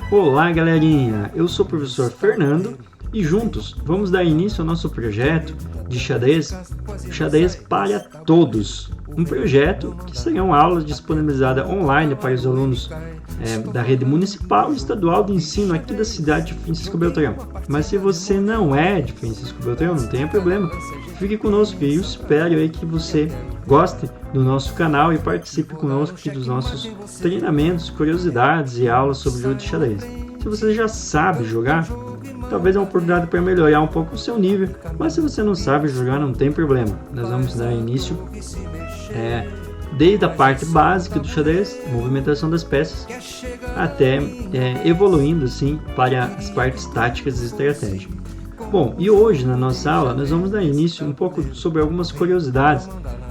Olá, galerinha! Eu sou o professor Fernando e juntos vamos dar início ao nosso projeto de xadrez para todos. Um projeto que serão aulas disponibilizadas online para os alunos da rede municipal e estadual de ensino aqui da cidade de Francisco Beltrão. Mas se você não é de Francisco Beltrão, não tem problema. Fique conosco e eu espero aí que você goste do nosso canal e participe conosco aqui dos nossos treinamentos, curiosidades e aulas sobre o jogo de xadrez. Se você já sabe jogar, talvez é uma oportunidade para melhorar um pouco o seu nível, mas se você não sabe jogar, não tem problema. Nós vamos dar início desde a parte básica do xadrez, movimentação das peças, até evoluindo assim para as partes táticas e estratégicas. Bom, e hoje na nossa aula nós vamos dar início um pouco sobre algumas curiosidades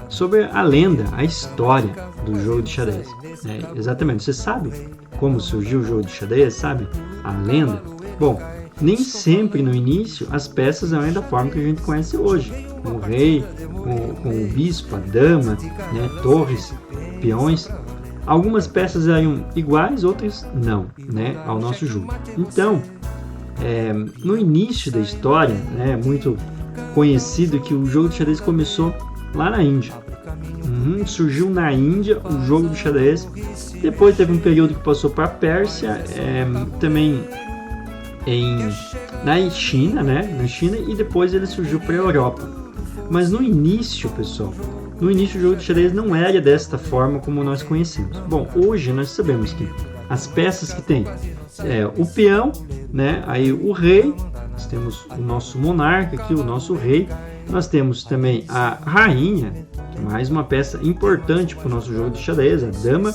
sobre a lenda, a história do jogo de xadrez. Exatamente, você sabe como surgiu o jogo de xadrez, sabe? A lenda? Bom, nem sempre no início as peças eram da forma que a gente conhece hoje, com o rei, com o bispo, a dama, torres, peões. Algumas peças eram iguais, outras não, ao nosso jogo. Então, no início da história, é muito conhecido que o jogo de xadrez começou lá na Índia. Surgiu na Índia o jogo de xadrez. Depois teve um período que passou para a Pérsia, também na China, na China, e depois ele surgiu para a Europa. Mas no início, pessoal, o jogo de xadrez não era desta forma como nós conhecemos. Bom, hoje nós sabemos que as peças que tem o peão, aí o rei, nós temos o nosso monarca aqui, o nosso rei, nós temos também a rainha, que é mais uma peça importante para o nosso jogo de xadrez, a dama,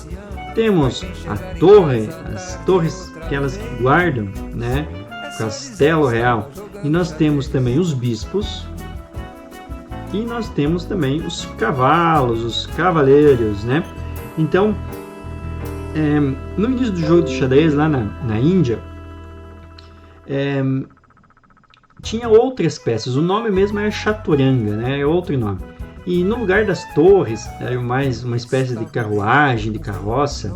temos a torre, as torres, aquelas que guardam, o castelo real, e nós temos também os bispos, e nós temos também os cavalos, os cavaleiros, Então, no início do jogo de xadrez lá na Índia, tinha outras peças, o nome mesmo era chaturanga, é outro nome. E no lugar das torres, era mais uma espécie de carruagem, de carroça.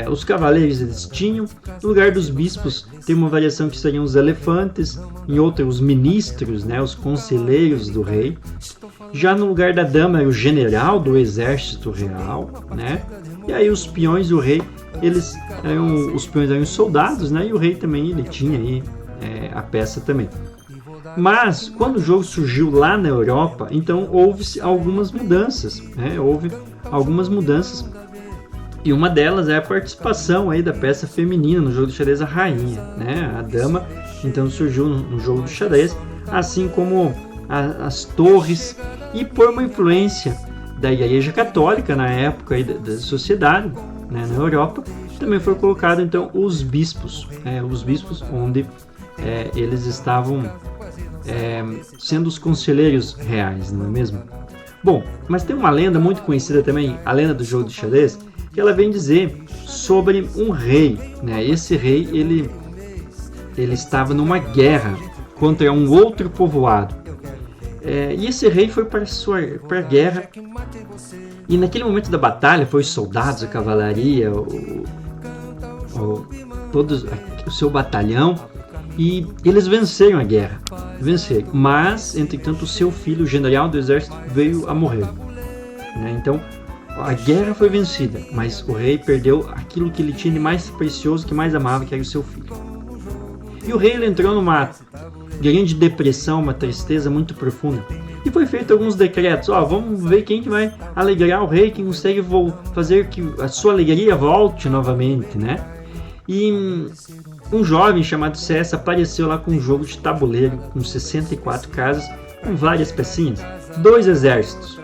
Os cavaleiros eles tinham, no lugar dos bispos tem uma variação que seriam os elefantes, em outra os ministros, os conselheiros do rei. Já no lugar da dama era o general do exército real, E aí os peões do rei, os peões eram os soldados, E o rei também ele tinha aí a peça também. Mas quando o jogo surgiu lá na Europa, então houve algumas mudanças, Houve algumas mudanças. E uma delas é a participação aí da peça feminina no jogo de xadrez, a rainha, A dama, então surgiu no jogo de xadrez, assim como as torres, e por uma influência da Igreja Católica na época aí da sociedade, na Europa, também foi colocado então os bispos, onde eles estavam sendo os conselheiros reais, não é mesmo? Bom, mas tem uma lenda muito conhecida também, a lenda do jogo de xadrez, que ela vem dizer sobre um rei, Esse rei, ele estava numa guerra contra um outro povoado, e esse rei foi para a guerra, e naquele momento da batalha, foi os soldados, a cavalaria, todos o seu batalhão, e eles venceram a guerra, mas, entretanto, o seu filho, o general do exército, veio a morrer, Então, a guerra foi vencida, mas o rei perdeu aquilo que ele tinha de mais precioso, que mais amava, que era o seu filho. E o rei ele entrou numa grande depressão, uma tristeza muito profunda. E foi feito alguns decretos, vamos ver quem que vai alegrar o rei, quem consegue fazer que a sua alegria volte novamente, E um jovem chamado Cessa apareceu lá com um jogo de tabuleiro, com 64 casas, com várias pecinhas, 2 exércitos.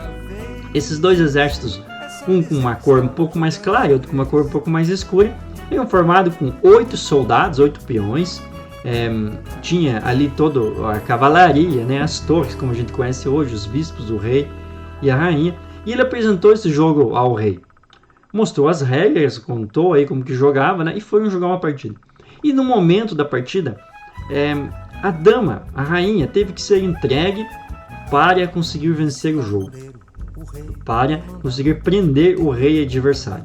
Esses 2 exércitos, um com uma cor um pouco mais clara e outro com uma cor um pouco mais escura, eram formados com 8 soldados, 8 peões, tinha ali toda a cavalaria, as torres, como a gente conhece hoje, os bispos, o rei e a rainha, e ele apresentou esse jogo ao rei. Mostrou as regras, contou aí como que jogava, e foram jogar uma partida. E no momento da partida, a dama, a rainha, teve que ser entregue para conseguir vencer o jogo, para conseguir prender o rei adversário.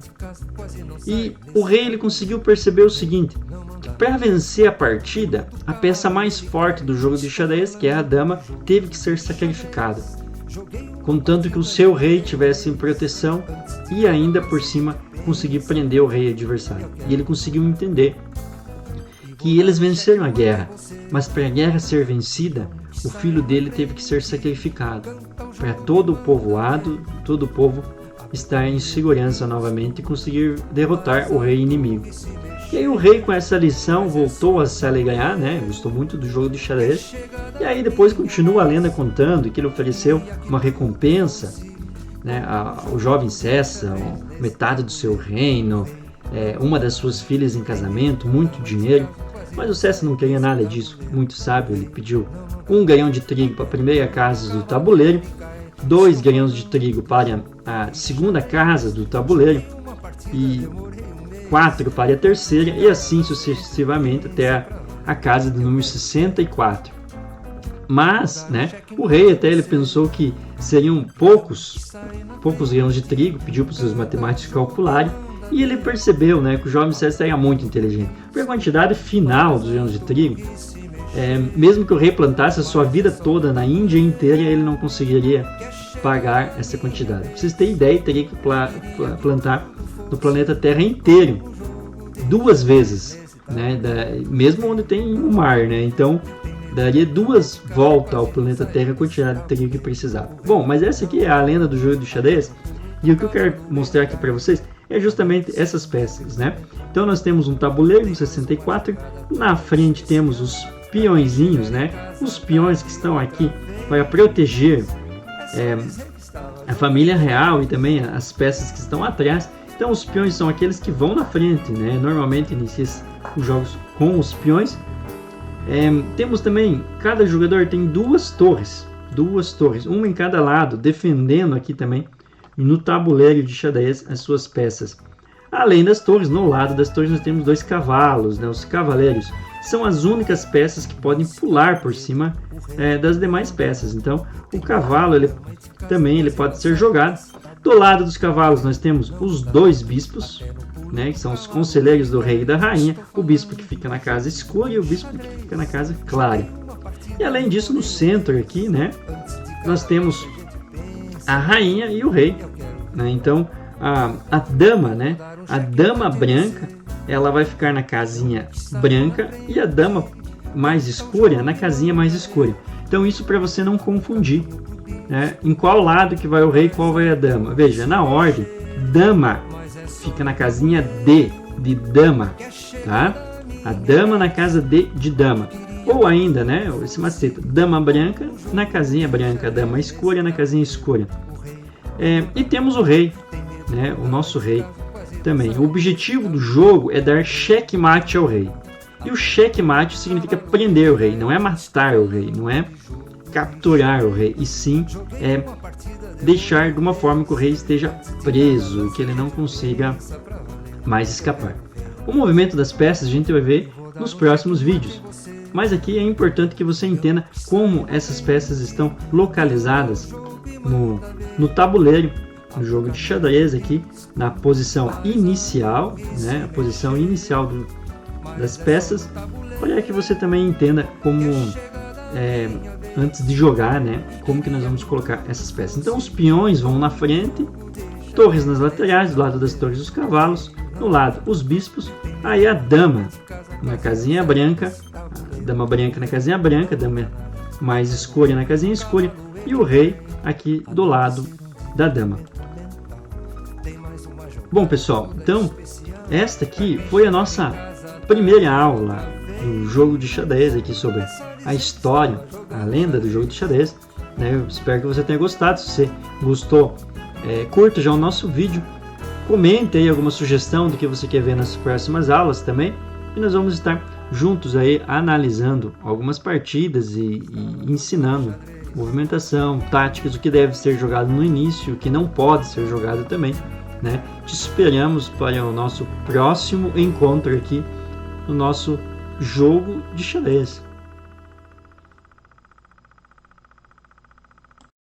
E o rei ele conseguiu perceber o seguinte, que para vencer a partida, a peça mais forte do jogo de xadrez, que é a dama, teve que ser sacrificada, contanto que o seu rei tivesse em proteção e ainda por cima conseguir prender o rei adversário. E ele conseguiu entender que eles venceram a guerra, mas para a guerra ser vencida, o filho dele teve que ser sacrificado, para todo o povoado, todo o povo estar em segurança novamente e conseguir derrotar o rei inimigo. E aí o rei, com essa lição, voltou a se alegrar, né? Gostou muito do jogo de xadrez. E aí depois continua a lenda contando que ele ofereceu uma recompensa, né, ao jovem César, metade do seu reino, uma das suas filhas em casamento, muito dinheiro. Mas o César não queria nada disso, muito sábio. Ele pediu 1 grão de trigo para a primeira casa do tabuleiro, 2 grãos de trigo para a segunda casa do tabuleiro e 4 para a terceira, e assim sucessivamente até a casa do número 64. Mas, né, o rei até ele pensou que seriam poucos grãos de trigo, pediu para os seus matemáticos calcularem, e ele percebeu, né, que o jovem César era muito inteligente. Porque a quantidade final dos grãos de trigo, mesmo que o rei plantasse a sua vida toda na Índia inteira, ele não conseguiria pagar essa quantidade. Pra vocês terem ideia, teria que plantar no planeta Terra inteiro 2 vezes, né, mesmo onde tem o mar, né? Então daria 2 voltas ao planeta Terra a quantidade de trigo que precisava. Bom, mas essa aqui é a lenda do jogo de xadrez, e o que eu quero mostrar aqui para vocês é justamente essas peças, né? Então nós temos um tabuleiro no 64, na frente temos os peõezinhos, né? Os peões que estão aqui para proteger a família real e também as peças que estão atrás. Então os peões são aqueles que vão na frente, né? Normalmente inicia os jogos com os peões. Temos também, cada jogador tem 2 torres, uma em cada lado, defendendo aqui também no tabuleiro de xadrez as suas peças. Além das torres, no lado das torres nós temos 2 cavalos, né? Os cavaleiros são as únicas peças que podem pular por cima das demais peças. Então o cavalo ele pode ser jogado. Do lado dos cavalos nós temos os 2 bispos, né, que são os conselheiros do rei e da rainha, o bispo que fica na casa escura e o bispo que fica na casa clara. E além disso, no centro aqui, né, nós temos a rainha e o rei, né? Então a dama, né, a dama branca, ela vai ficar na casinha branca e a dama mais escura na casinha mais escura. Então isso para você não confundir, né, em qual lado que vai o rei, qual vai a dama. Veja, na ordem, dama fica na casinha D de dama, tá? A dama na casa D de dama. Ou ainda, né, esse macete, dama branca na casinha branca, dama escura na casinha escura. E temos o rei, né, o nosso rei também. O objetivo do jogo é dar checkmate ao rei. E o checkmate significa prender o rei, não é matar o rei, não é capturar o rei, e sim deixar de uma forma que o rei esteja preso, que ele não consiga mais escapar. O movimento das peças a gente vai ver nos próximos vídeos, mas aqui é importante que você entenda como essas peças estão localizadas no tabuleiro, no jogo de xadrez aqui, na posição inicial, né, a posição inicial das peças, para que você também entenda como antes de jogar, né, como que nós vamos colocar essas peças. Então os peões vão na frente, torres nas laterais, do lado das torres os cavalos, no lado os bispos, aí a dama na casinha branca, a dama branca na casinha branca, a dama mais escura na casinha escura, e o rei aqui do lado da dama. Bom pessoal, então esta aqui foi a nossa primeira aula do jogo de xadrez aqui sobre a história, a lenda do jogo de xadrez, né? Eu espero que você tenha gostado. Se você gostou, curta já o nosso vídeo, comente aí alguma sugestão do que você quer ver nas próximas aulas também, e nós vamos estar juntos aí analisando algumas partidas e ensinando movimentação, táticas, o que deve ser jogado no início, o que não pode ser jogado também, né? Te esperamos para o nosso próximo encontro aqui no nosso jogo de xadrez.